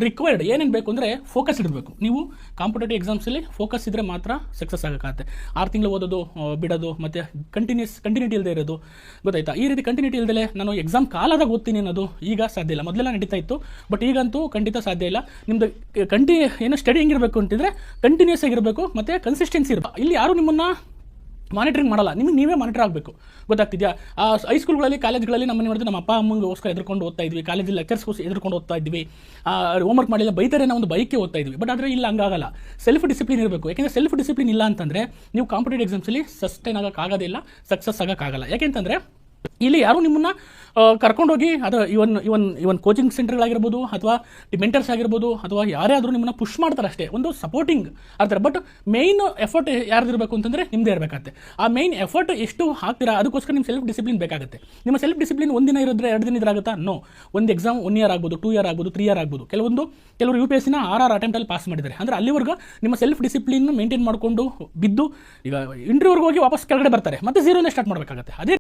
Required ಏನೇನು ಬೇಕು ಅಂದರೆ ಫೋಕಸ್ ಇಡಬೇಕು. ನೀವು ಕಾಂಪಿಟೇಟಿವ್ ಎಕ್ಸಾಮ್ಸಲ್ಲಿ ಫೋಕಸ್ ಇದ್ದರೆ ಮಾತ್ರ ಸಕ್ಸಸ್ ಆಗೋಕ್ಕಾಗುತ್ತೆ. 6 ತಿಂಗಳು ಓದೋದು ಬಿಡೋದು ಮತ್ತು ಕಂಟಿನ್ಯೂಟಿ ಇಲ್ಲದೆ ಇರೋದು, ಗೊತ್ತಾಯ್ತಾ? ಈ ರೀತಿ ಕಂಟಿನ್ಯೂಟಿ ಇಲ್ಲದೆ ನಾನು ಎಕ್ಸಾಮ್ ಕಾಲದಾಗ ಓದ್ತೀನಿ ಅನ್ನೋದು ಈಗ ಸಾಧ್ಯ ಇಲ್ಲ. ಮೊದಲೆಲ್ಲ ನಡೀತಾ ಇತ್ತು, ಬಟ್ ಈಗಂತೂ ಖಂಡಿತ ಸಾಧ್ಯ ಇಲ್ಲ. ನಿಮ್ಮದು ಏನು ಸ್ಟಡಿ ಹೆಂಗಿರಬೇಕು ಅಂತಿದ್ರೆ ಕಂಟಿನ್ಯೂಸ್ ಆಗಿರಬೇಕು ಮತ್ತು ಕನ್ಸಿಸ್ಟೆನ್ಸಿ ಇರಬೇಕು. ಇಲ್ಲಿ ಯಾರು ನಿಮ್ಮನ್ನು ಮಾನಿಟ್ರಿಂಗ್ ಮಾಡಲ್ಲ, ನಿಮಗೆ ನೀವೇ ಮಾನಿಟರ್ ಆಗಬೇಕು. ಗೊತ್ತಾಗ್ತಿದೆಯಾ? ಹೈಸ್ಕೂಲ್ಗಳಲ್ಲಿ ಕಾಲೇಜ್ಗಳಲ್ಲಿ ನಮ್ಮನ್ನು ನೋಡಿದ್ರೆ ನಮ್ಮ ಅಪ್ಪ ಅಮ್ಮಂಗೋಸ್ಕರ ಎದುರ್ಕೊಂಡು ಓದ್ತಾ ಇದ್ವಿ, ಕಾಲೇಜಲ್ಲಿ ಲೆಕ್ಚರ್ಸ್ಗೋಸ್ಕರ ಎದುರ್ಕೊಂಡು ಓದ್ತಾ ಇದ್ವಿ, ಹೋಮ್ವರ್ಕ್ ಮಾಡಿಲ್ಲ ಬೈತಾರೆ ನಾವು ಒಂದು ಬೈಕೆ ಓದ್ತಾ ಇದ್ವಿ. ಬಟ್ ಆದರೆ ಇಲ್ಲ, ಹಂಗಾಗಲ್ಲ. ಸೆಲ್ಫ್ ಡಿಸಿಪ್ಲಿನ್ ಇರಬೇಕು. ಯಾಕೆಂದರೆ ಸೆಲ್ಫ್ ಡಿಸಿಪ್ಲಿನ್ ಇಲ್ಲ ಅಂತಂದರೆ ನೀವು ಕಾಂಪಿಟೇಟಿವ್ ಎಕ್ಸಾಮ್ಸಲ್ಲಿ ಸಸ್ಟೈನ್ ಆಗೋಕ್ಕಾಗೋದಿಲ್ಲ, ಸಕ್ಸಸ್ ಆಗೋಕ್ಕಾಗಲ್ಲ. ಯಾಕೆಂತಂದರೆ ಇಲ್ಲಿ ಯಾರು ನಿಮ್ಮನ್ನು ಕರ್ಕೊಂಡೋಗಿ ಅದು ಇವನ್ ಕೋಚಿಂಗ್ ಸೆಂಟರ್ಗಳಾಗಿರ್ಬೋದು ಅಥವಾ ಮೆಂಟರ್ಸ್ ಆಗಿರ್ಬೋದು ಅಥವಾ ಯಾರೇ ಆದರೂ ನಿಮ್ಮನ್ನು ಪುಷ್ ಮಾಡ್ತಾರೆ ಅಷ್ಟೇ, ಒಂದು ಸಪೋರ್ಟಿಂಗ್ ಆಗ್ತಾರೆ. ಬಟ್ ಮೇಯ್ನ್ ಎಫರ್ಟ್ ಯಾರ್ದಿರಬೇಕು ಅಂತಂದರೆ ನಿಮ್ಮದೇ ಇರಬೇಕಾಗುತ್ತೆ. ಆ ಮೇಯ್ನ್ ಎಫರ್ಟ್ ಎಷ್ಟು ಹಾಕ್ತೀರಾ ಅದಕ್ಕೋಸ್ಕರ ನಿಮ್ಮ ಸೆಲ್ಫ್ ಡಿಸಿಪ್ಲಿನ್ ಬೇಕಾಗುತ್ತೆ. ನಿಮ್ಮ ಸೆಲ್ಫ್ ಡಿಸಿಪ್ಲಿನ್ ಒಂದಿನ ಇರೋದ್ರೆ 2 ದಿನ ಇದ್ರಾಗುತ್ತಾ? ನೋ. ಒಂದು ಎಕ್ಸಾಮ್ 1 ಇಯರ್ ಆಗ್ಬೋದು, 2 ಇಯರ್ ಆಗ್ಬೋದು, 3 ಇಯರ್ ಆಗ್ಬೋದು. ಕೆಲವರು UPSC 6 ಅಟೆಂಪ್ಟಲ್ಲಿ ಪಾಸ್ ಮಾಡಿದ್ದಾರೆ. ಅಂದರೆ ಅಲ್ಲಿವರೆಗೂ ನಿಮ್ಮ ಸೆಲ್ಫ್ ಡಿಸಿಪ್ಲಿನ್ ಮೇಂಟೈನ್ ಮಾಡಿಕೊಂಡು ಬಿದ್ದು ಈಗ ಇಂಟರ್ವ್ಯೂವರೆಗೆ ಹೋಗಿ ವಾಪಸ್ ಕೆಳಗಡೆ ಬರ್ತಾರೆ, ಮತ್ತೆ 0ನೇ ಸ್ಟಾರ್ಟ್ ಮಾಡಬೇಕಾಗುತ್ತೆ. ಅದೇ